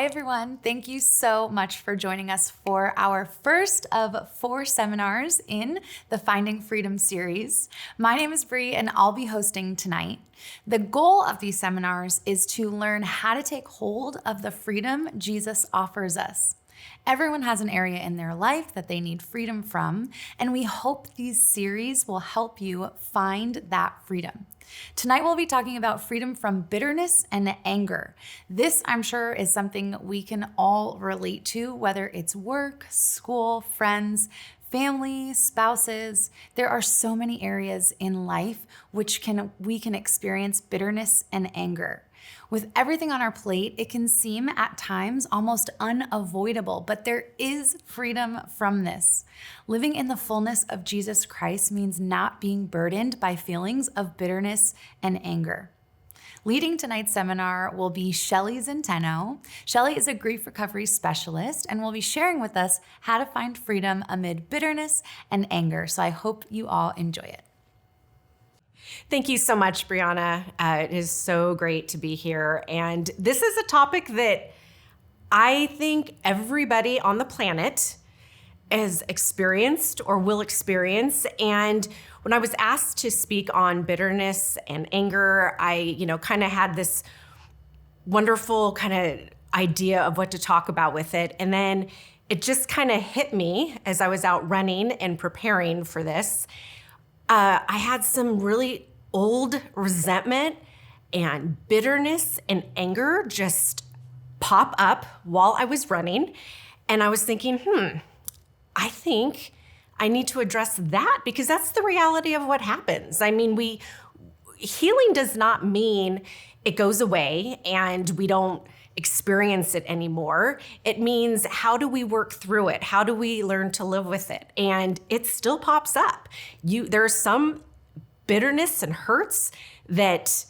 Hi everyone, thank you so much for joining us for our first of 4 seminars in the Finding Freedom series. My name is Bree and I'll be hosting tonight. The goal of these seminars is to learn how to take hold of the freedom Jesus offers us. Everyone has an area in their life that they need freedom from, and we hope these series will help you find that freedom. Tonight we'll be talking about freedom from bitterness and anger. This, I'm sure, is something we can all relate to, whether it's work, school, friends, family, spouses. There are so many areas in life which we can experience bitterness and anger. With everything on our plate, it can seem at times almost unavoidable, but there is freedom from this. Living in the fullness of Jesus Christ means not being burdened by feelings of bitterness and anger. Leading tonight's seminar will be Shelly Zenteno. Shelly is a grief recovery specialist and will be sharing with us how to find freedom amid bitterness and anger. So I hope you all enjoy it. Thank you so much, Brianna. It is so great to be here. And this is a topic that I think everybody on the planet has experienced or will experience. And when I was asked to speak on bitterness and anger, I, kind of had this wonderful kind of idea of what to talk about with it. And then it just kind of hit me as I was out running and preparing for this. I had some really old resentment and bitterness and anger just pop up while I was running. And I was thinking, I think I need to address that because that's the reality of what happens. I mean, healing does not mean it goes away and we don't experience it anymore. It means, how do we work through it? How do we learn to live with it? And it still pops up. There's some bitterness and hurts that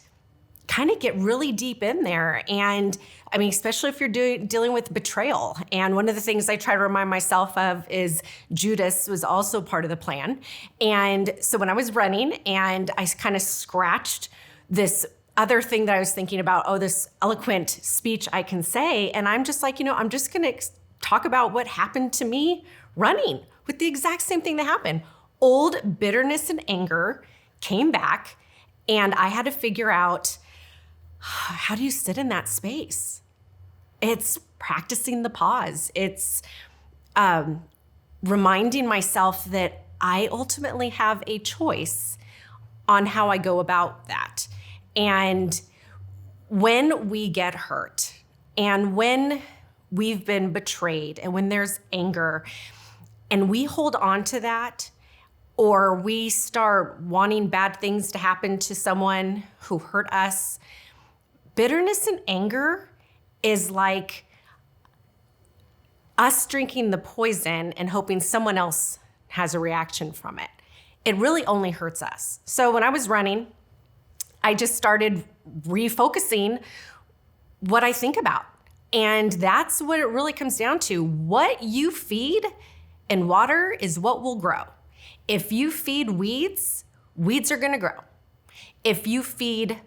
kind of get really deep in there. And I mean, especially if you're dealing with betrayal. And one of the things I try to remind myself of is Judas was also part of the plan. And so when I was running and I kind of scratched this other thing that I was thinking about, this eloquent speech I can say. And I'm just like, I'm just going to talk about what happened to me running with the exact same thing that happened. Old bitterness and anger came back, and I had to figure out, how do you sit in that space? It's practicing the pause. It's reminding myself that I ultimately have a choice on how I go about that. And when we get hurt and when we've been betrayed and when there's anger and we hold on to that, or we start wanting bad things to happen to someone who hurt us, bitterness and anger is like us drinking the poison and hoping someone else has a reaction from it. It really only hurts us. So when I was running, I just started refocusing what I think about. And that's what it really comes down to. What you feed and water is what will grow. If you feed weeds, weeds are gonna grow. If you feed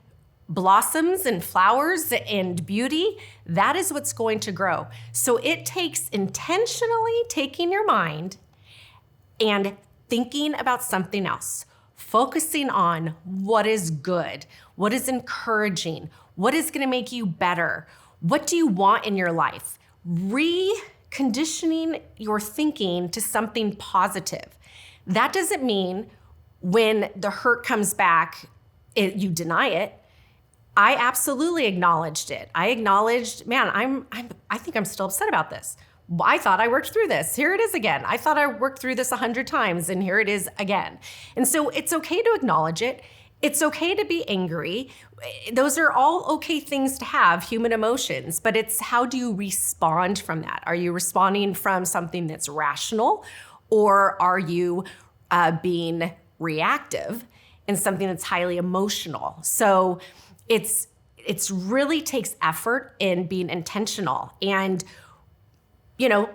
blossoms and flowers and beauty, that is what's going to grow. So it takes intentionally taking your mind and thinking about something else. Focusing on what is good, what is encouraging, what is gonna make you better, what do you want in your life? Reconditioning your thinking to something positive. That doesn't mean when the hurt comes back, you deny it. I absolutely acknowledged it. I acknowledged, I think I'm still upset about this. I thought I worked through this. Here it is again. I thought I worked through this 100 times and here it is again. And so it's okay to acknowledge it. It's okay to be angry. Those are all okay things to have, human emotions, but it's how do you respond from that? Are you responding from something that's rational, or are you being reactive in something that's highly emotional? So it's really takes effort in being intentional. And you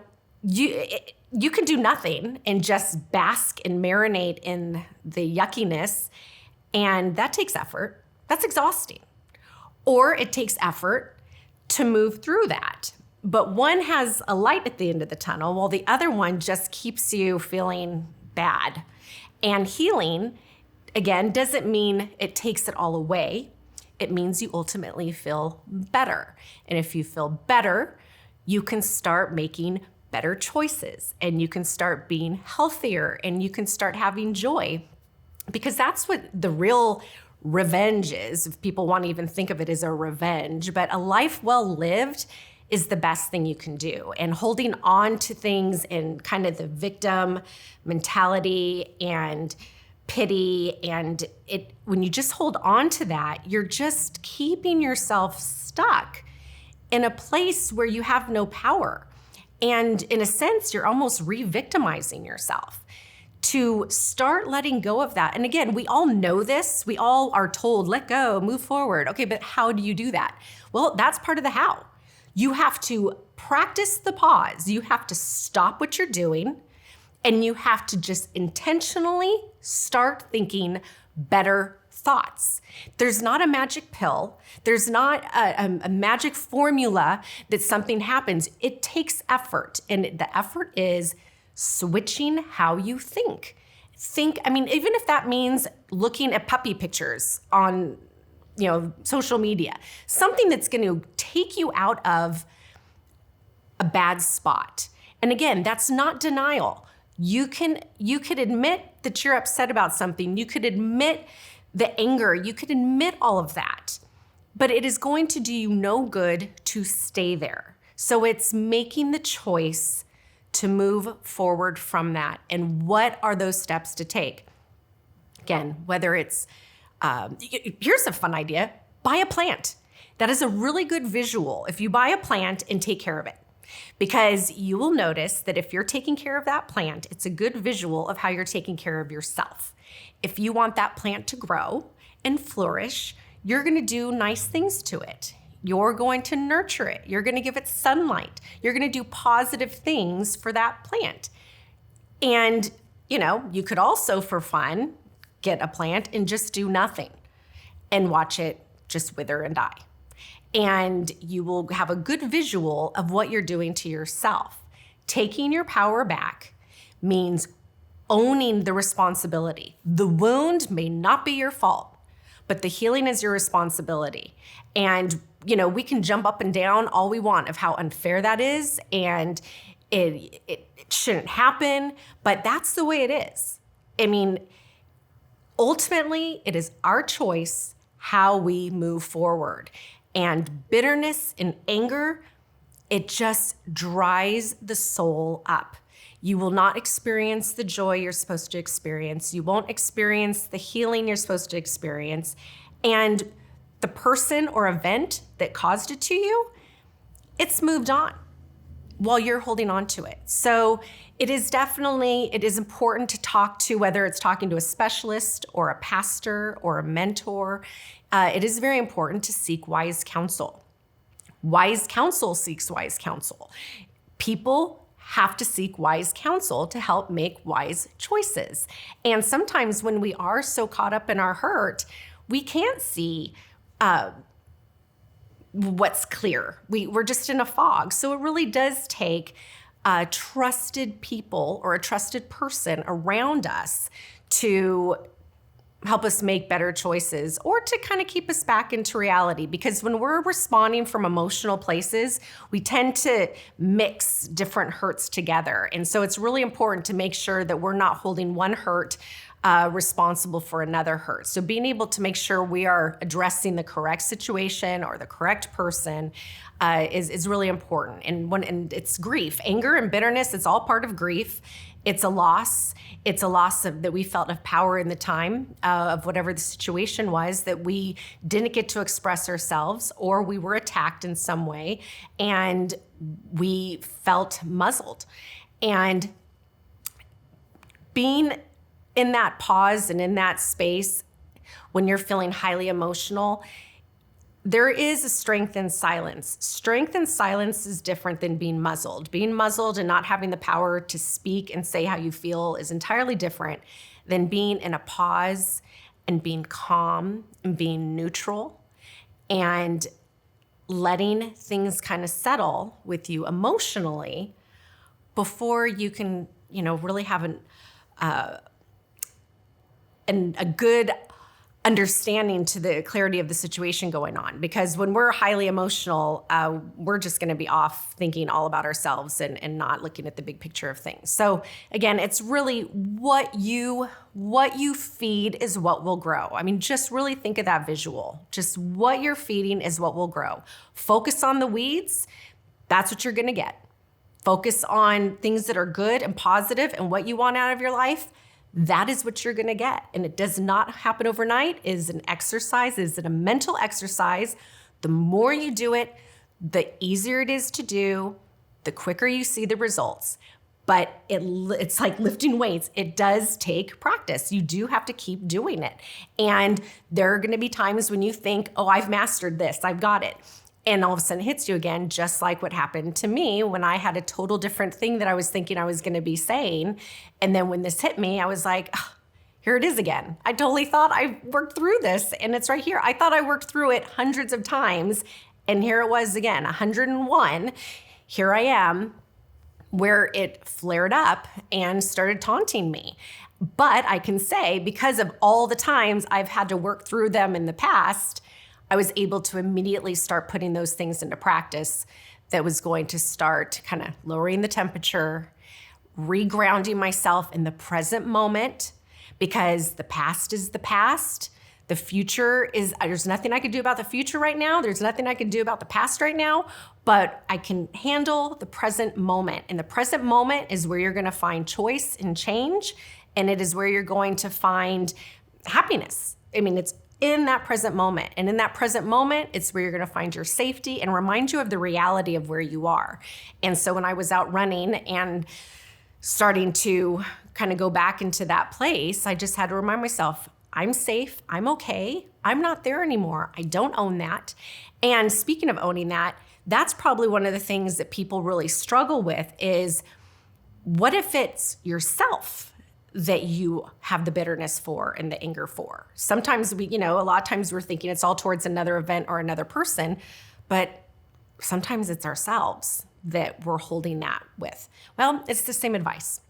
can do nothing and just bask and marinate in the yuckiness, and that takes effort. That's exhausting. Or it takes effort to move through that. But one has a light at the end of the tunnel, while the other one just keeps you feeling bad. And healing, again, doesn't mean it takes it all away. It means you ultimately feel better. And if you feel better, you can start making better choices, and you can start being healthier, and you can start having joy. Because that's what the real revenge is, if people want to even think of it as a revenge. But a life well lived is the best thing you can do. And holding on to things in kind of the victim mentality and pity, and when you just hold on to that, you're just keeping yourself stuck in a place where you have no power. And in a sense, you're almost re-victimizing yourself. To start letting go of that. And again, we all know this. We all are told, let go, move forward. Okay, but how do you do that? Well, that's part of the how. You have to practice the pause. You have to stop what you're doing, and you have to just intentionally start thinking better thoughts. There's not a magic pill. There's not a magic formula that something happens. It takes effort, and the effort is switching how you think. Even if that means looking at puppy pictures on social media, something that's going to take you out of a bad spot. And again, that's not denial. You could admit that you're upset about something. You could admit the anger. You could admit all of that. But it is going to do you no good to stay there. So it's making the choice to move forward from that. And what are those steps to take? Again, whether it's here's a fun idea. Buy a plant. That is a really good visual if you buy a plant and take care of it. Because you will notice that if you're taking care of that plant, it's a good visual of how you're taking care of yourself. If you want that plant to grow and flourish, you're going to do nice things to it. You're going to nurture it. You're going to give it sunlight. You're going to do positive things for that plant. And, you could also, for fun, get a plant and just do nothing and watch it just wither and die. And you will have a good visual of what you're doing to yourself. Taking your power back means owning the responsibility. The wound may not be your fault, but the healing is your responsibility. And, we can jump up and down all we want of how unfair that is, and it shouldn't happen, but that's the way it is. Ultimately, it is our choice how we move forward. And bitterness and anger, it just dries the soul up. You will not experience the joy you're supposed to experience. You won't experience the healing you're supposed to experience. And the person or event that caused it to you, it's moved on while you're holding on to it. So it is important to talk to, whether it's talking to a specialist or a pastor or a mentor. It is very important to seek wise counsel. Wise counsel seeks wise counsel. People have to seek wise counsel to help make wise choices. And sometimes when we are so caught up in our hurt, we can't see what's clear. We're just in a fog. So it really does take trusted people or a trusted person around us to help us make better choices, or to kind of keep us back into reality. Because when we're responding from emotional places, we tend to mix different hurts together. And so it's really important to make sure that we're not holding one hurt responsible for another hurt. So being able to make sure we are addressing the correct situation or the correct person is really important. And it's grief, anger and bitterness, it's all part of grief. It's a loss. It's a loss that we felt of power in the time of whatever the situation was, that we didn't get to express ourselves, or we were attacked in some way and we felt muzzled. And being in that pause and in that space when you're feeling highly emotional, there is a strength in silence. Strength in silence is different than being muzzled. Being muzzled and not having the power to speak and say how you feel is entirely different than being in a pause and being calm and being neutral and letting things kind of settle with you emotionally before you can, really have a good understanding to the clarity of the situation going on. Because when we're highly emotional, we're just going to be off thinking all about ourselves and not looking at the big picture of things. So again, it's really what you feed is what will grow. I mean, just really think of that visual. Just what you're feeding is what will grow. Focus on the weeds. That's what you're going to get. Focus on things that are good and positive and what you want out of your life. That is what you're going to get. And it does not happen overnight. It is an exercise. It is a mental exercise. The more you do it, the easier it is to do, the quicker you see the results. But it's like lifting weights. It does take practice. You do have to keep doing it. And there are going to be times when you think, oh, I've mastered this. I've got it. And all of a sudden it hits you again, just like what happened to me when I had a total different thing that I was thinking I was going to be saying. And then when this hit me, I was like, oh, here it is again. I totally thought I worked through this, and it's right here. I thought I worked through it hundreds of times, and here it was again, 101. Here I am, where it flared up and started taunting me. But I can say, because of all the times I've had to work through them in the past, I was able to immediately start putting those things into practice that was going to start kind of lowering the temperature, regrounding myself in the present moment, because the past is the past. The future is, there's nothing I can do about the future right now. There's nothing I can do about the past right now, but I can handle the present moment. And the present moment is where you're going to find choice and change. And it is where you're going to find happiness. I mean, it's in that present moment. And in that present moment, it's where you're going to find your safety and remind you of the reality of where you are. And so when I was out running and starting to kind of go back into that place, I just had to remind myself, I'm safe, I'm okay, I'm not there anymore, I don't own that. And speaking of owning that, that's probably one of the things that people really struggle with is, what if it's yourself that you have the bitterness for and the anger for? Sometimes a lot of times we're thinking it's all towards another event or another person, but sometimes it's ourselves that we're holding that with. Well, it's the same advice.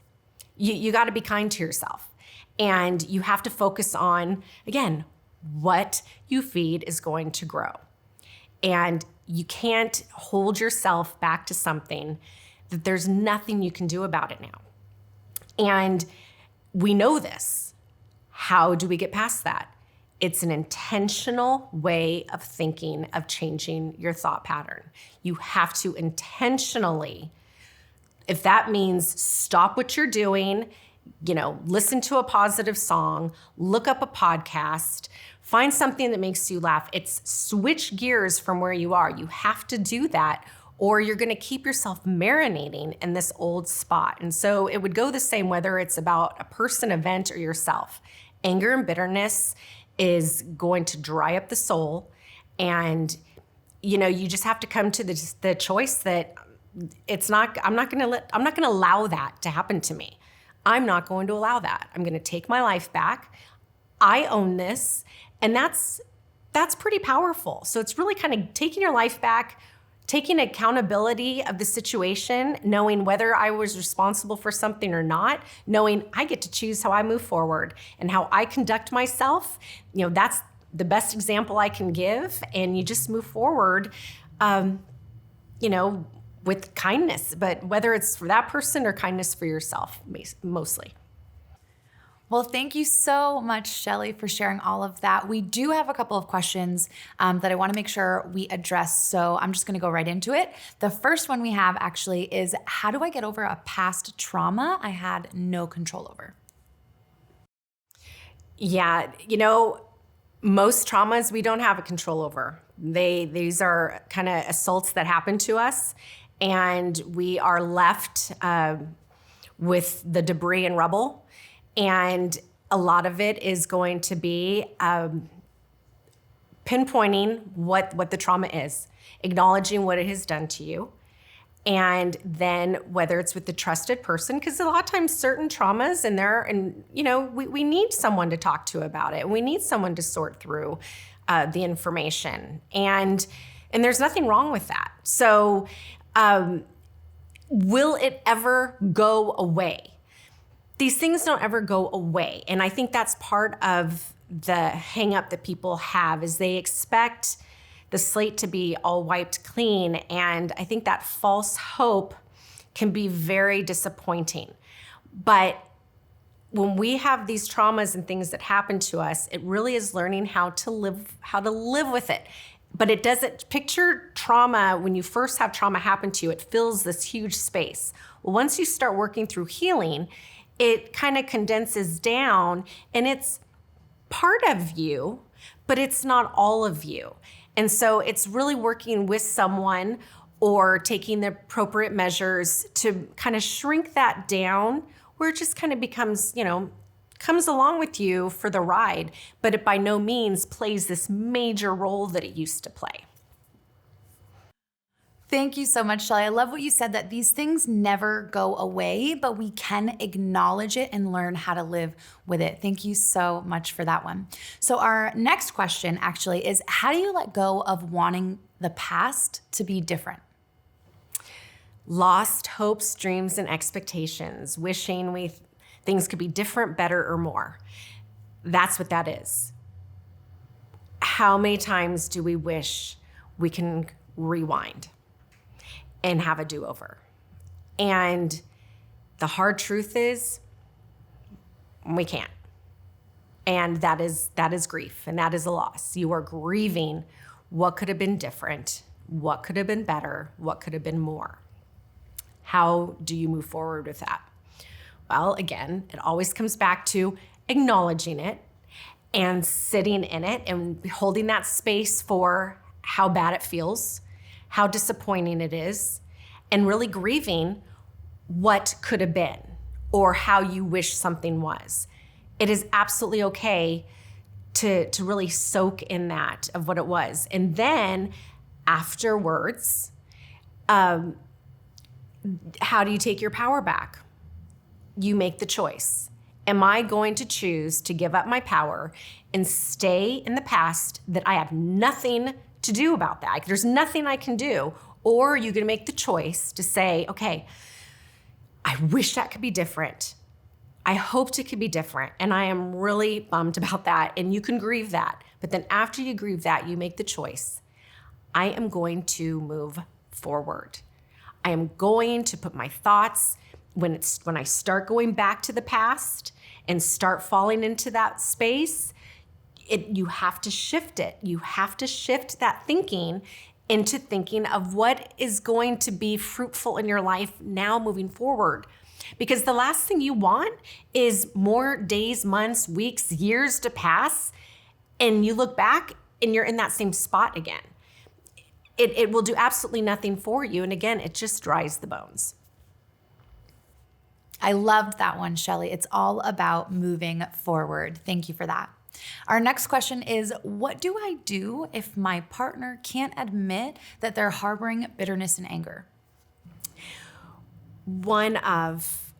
You got to be kind to yourself, and you have to focus on, again, what you feed is going to grow. And you can't hold yourself back to something that there's nothing you can do about it now. And we know this. How do we get past that? It's an intentional way of thinking, of changing your thought pattern. You have to intentionally, if that means stop what you're doing, listen to a positive song, look up a podcast, find something that makes you laugh. It's switch gears from where you are. You have to do that, or you're going to keep yourself marinating in this old spot. And so it would go the same whether it's about a person, event, or yourself. Anger and bitterness is going to dry up the soul. And, you just have to come to the choice that I'm not going to allow that to happen to me. I'm not going to allow that. I'm going to take my life back. I own this. And that's pretty powerful. So it's really kind of taking your life back, taking accountability of the situation, knowing whether I was responsible for something or not, knowing I get to choose how I move forward and how I conduct myself. That's the best example I can give. And you just move forward, with kindness, but whether it's for that person or kindness for yourself, mostly. Well, thank you so much, Shelly, for sharing all of that. We do have a couple of questions that I want to make sure we address, so I'm just going to go right into it. The first one we have actually is, how do I get over a past trauma I had no control over? Yeah, most traumas we don't have a control over. These are kind of assaults that happen to us, and we are left with the debris and rubble. And a lot of it is going to be pinpointing what the trauma is, acknowledging what it has done to you, and then whether it's with the trusted person, because a lot of times certain traumas we need someone to talk to about it. We need someone to sort through the information. And And there's nothing wrong with that. So will it ever go away? These things don't ever go away. And I think that's part of the hang up that people have, is they expect the slate to be all wiped clean. And I think that false hope can be very disappointing. But when we have these traumas and things that happen to us, it really is learning how to live with it. But it doesn't, picture trauma, when you first have trauma happen to you, it fills this huge space. Well, once you start working through healing, it kind of condenses down, and it's part of you, but it's not all of you. And so it's really working with someone or taking the appropriate measures to kind of shrink that down, where it just kind of becomes, comes along with you for the ride, but it by no means plays this major role that it used to play. Thank you so much, Shelly. I love what you said, that these things never go away, but we can acknowledge it and learn how to live with it. Thank you so much for that one. So our next question actually is, how do you let go of wanting the past to be different? Lost hopes, dreams, and expectations, wishing things could be different, better, or more. That's what that is. How many times do we wish we can rewind and have a do-over? And the hard truth is, we can't. And that is grief, and that is a loss. You are grieving what could have been different, what could have been better, what could have been more. How do you move forward with that? Well, again, it always comes back to acknowledging it and sitting in it and holding that space for how bad it feels, how disappointing it is, and really grieving what could have been or how you wish something was. It is absolutely okay to really soak in that of what it was. And then afterwards, how do you take your power back? You make the choice. Am I going to choose to give up my power and stay in the past that I have nothing to do about that? There's nothing I can do. Or are you going to make the choice to say, okay, I wish that could be different. I hoped it could be different. And I am really bummed about that. And you can grieve that. But then after you grieve that, you make the choice. I am going to move forward. I am going to put my thoughts, when I start going back to the past and start falling into that space, you have to shift it. You have to shift that thinking into thinking of what is going to be fruitful in your life now moving forward. Because the last thing you want is more days, months, weeks, years to pass, and you look back and you're in that same spot again. It will do absolutely nothing for you. And again, it just dries the bones. I loved that one, Shelly. It's all about moving forward. Thank you for that. Our next question is, what do I do if my partner can't admit that they're harboring bitterness and anger? One of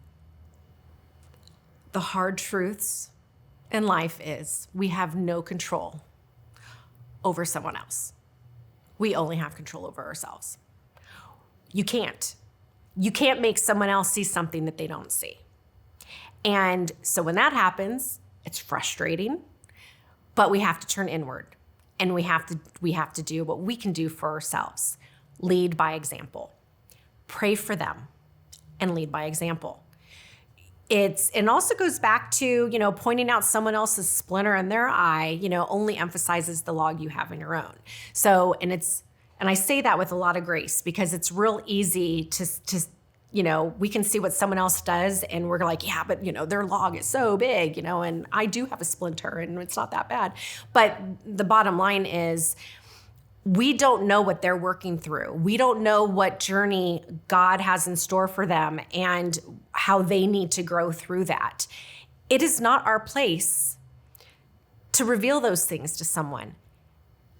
the hard truths in life is we have no control over someone else. We only have control over ourselves. You can't make someone else see something that they don't see. And so when that happens, it's frustrating, but we have to turn inward, and we have to do what we can do for ourselves. Lead by example. Pray for them and lead by example. It also goes back to, pointing out someone else's splinter in their eye, only emphasizes the log you have in your own. So, and I say that with a lot of grace, because it's real easy to we can see what someone else does and we're like, yeah, but their log is so big, and I do have a splinter and it's not that bad. But the bottom line is, we don't know what they're working through. We don't know what journey God has in store for them and how they need to grow through that. It is not our place to reveal those things to someone.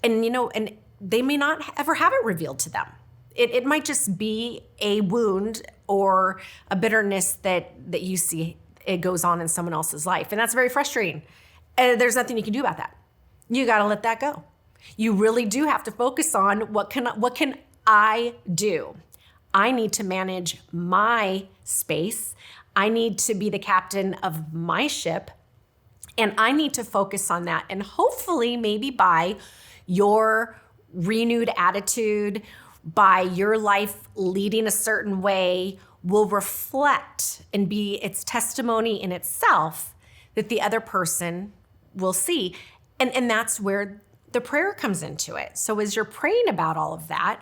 And, and they may not ever have it revealed to them. It might just be a wound or a bitterness that you see it goes on in someone else's life. And that's very frustrating. And there's nothing you can do about that. You got to let that go. You really do have to focus on what can I do? I need to manage my space. I need to be the captain of my ship, and I need to focus on that. And hopefully, maybe by your renewed attitude, by your life leading a certain way, will reflect and be its testimony in itself that the other person will see. And that's where the prayer comes into it. So as you're praying about all of that,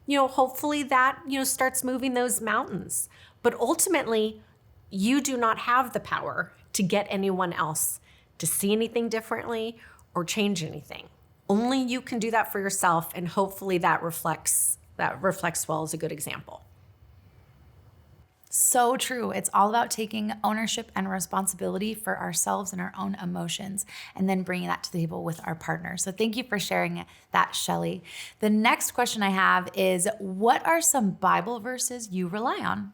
hopefully that, starts moving those mountains. But ultimately, you do not have the power to get anyone else to see anything differently or change anything. Only you can do that for yourself, and hopefully that reflects well as a good example. So true. It's all about taking ownership and responsibility for ourselves and our own emotions, and then bringing that to the table with our partner. So thank you for sharing that, Shelly. The next question I have is, what are some Bible verses you rely on?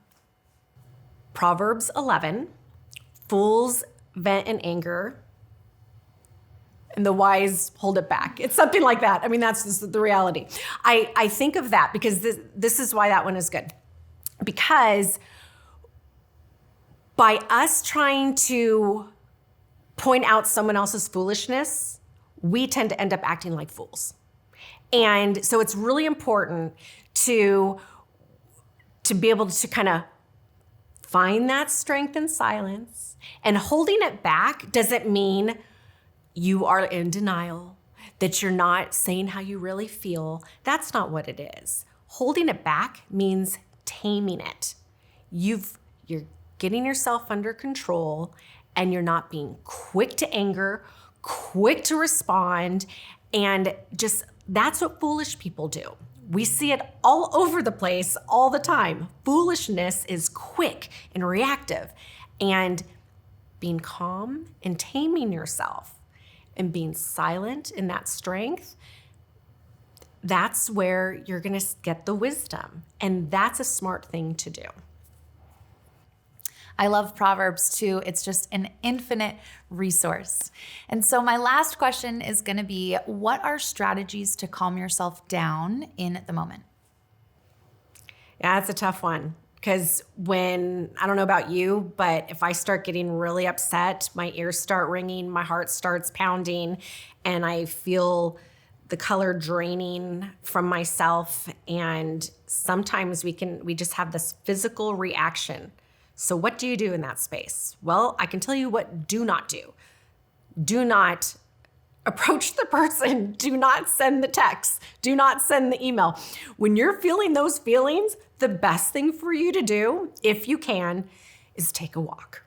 Proverbs 11, fools vent in anger, and the wise hold it back. It's something like that. I mean, that's just the reality. I think of that because this is why that one is good. Because by us trying to point out someone else's foolishness, we tend to end up acting like fools. And so it's really important to be able to kind of find that strength in silence. And holding it back doesn't mean you are in denial, that you're not saying how you really feel. That's not what it is. Holding it back means taming it. You're getting yourself under control, and you're not being quick to anger, quick to respond, and just that's what foolish people do. We see it all over the place all the time. Foolishness is quick and reactive, and being calm and taming yourself and being silent in that strength, that's where you're gonna get the wisdom, and that's a smart thing to do. I love Proverbs too. It's just an infinite resource. And so my last question is going to be, what are strategies to calm yourself down in the moment? Yeah, it's a tough one. Because I don't know about you, but if I start getting really upset, my ears start ringing, my heart starts pounding, and I feel the color draining from myself. And sometimes we just have this physical reaction. So what do you do in that space? Well, I can tell you what do not do. Do not approach the person. Do not send the text. Do not send the email. When you're feeling those feelings, the best thing for you to do, if you can, is take a walk.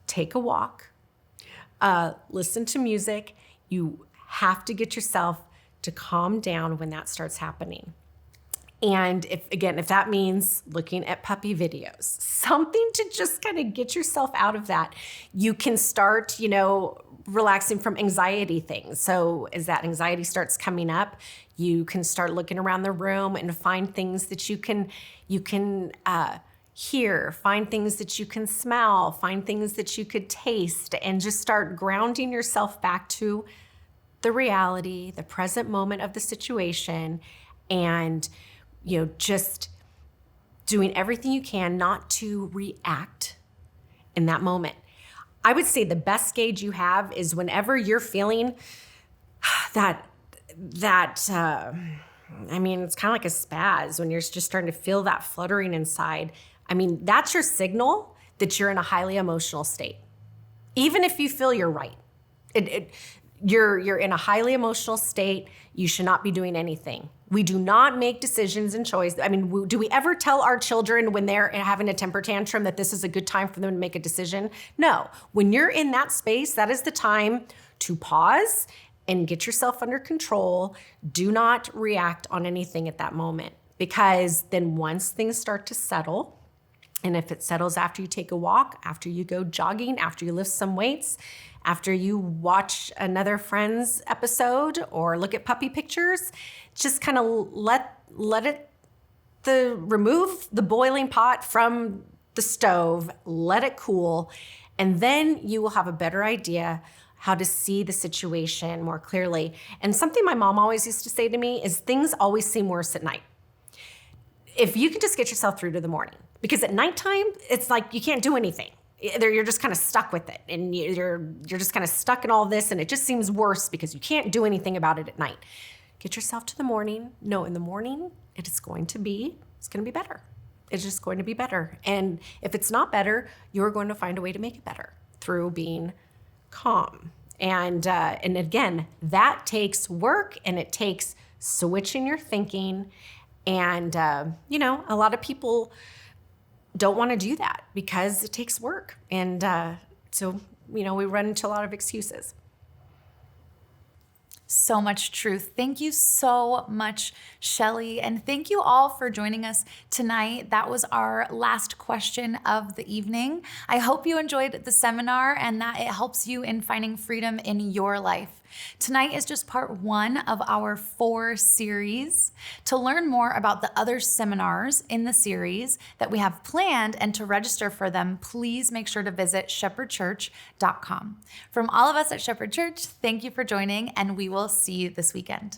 Take a walk. Listen to music. You have to get yourself to calm down when that starts happening. And if that means looking at puppy videos, something to just kind of get yourself out of that. You can start, relaxing from anxiety things. So as that anxiety starts coming up, you can start looking around the room and find things that you can hear, find things that you can smell, find things that you could taste, and just start grounding yourself back to the reality, the present moment of the situation, and just doing everything you can not to react in that moment. I would say the best gauge you have is whenever you're feeling that it's kind of like a spaz when you're just starting to feel that fluttering inside. That's your signal that you're in a highly emotional state. Even if you feel you're right, you're in a highly emotional state. You should not be doing anything. We do not make decisions and choices. Do we ever tell our children when they're having a temper tantrum that this is a good time for them to make a decision? No. When you're in that space, that is the time to pause and get yourself under control. Do not react on anything at that moment, because then once things start to settle, and if it settles after you take a walk, after you go jogging, after you lift some weights, after you watch another Friends episode or look at puppy pictures, just kind of remove the boiling pot from the stove, let it cool, and then you will have a better idea how to see the situation more clearly. And something my mom always used to say to me is things always seem worse at night. If you can just get yourself through to the morning, because at nighttime, it's like you can't do anything. Either you're just kind of stuck with it and you're just kind of stuck in all this and it just seems worse because you can't do anything about it at night. Get yourself to the morning. No, in the morning, it's going to be better. It's just going to be better. And if it's not better, you're going to find a way to make it better through being calm. And again, that takes work and it takes switching your thinking. And, a lot of people don't want to do that because it takes work. And so we run into a lot of excuses. So much truth. Thank you so much, Shelly. And thank you all for joining us tonight. That was our last question of the evening. I hope you enjoyed the seminar and that it helps you in finding freedom in your life. Tonight is just part 1 of our 4 series. To learn more about the other seminars in the series that we have planned and to register for them, please make sure to visit shepherdchurch.com. From all of us at Shepherd Church, thank you for joining, and we will see you this weekend.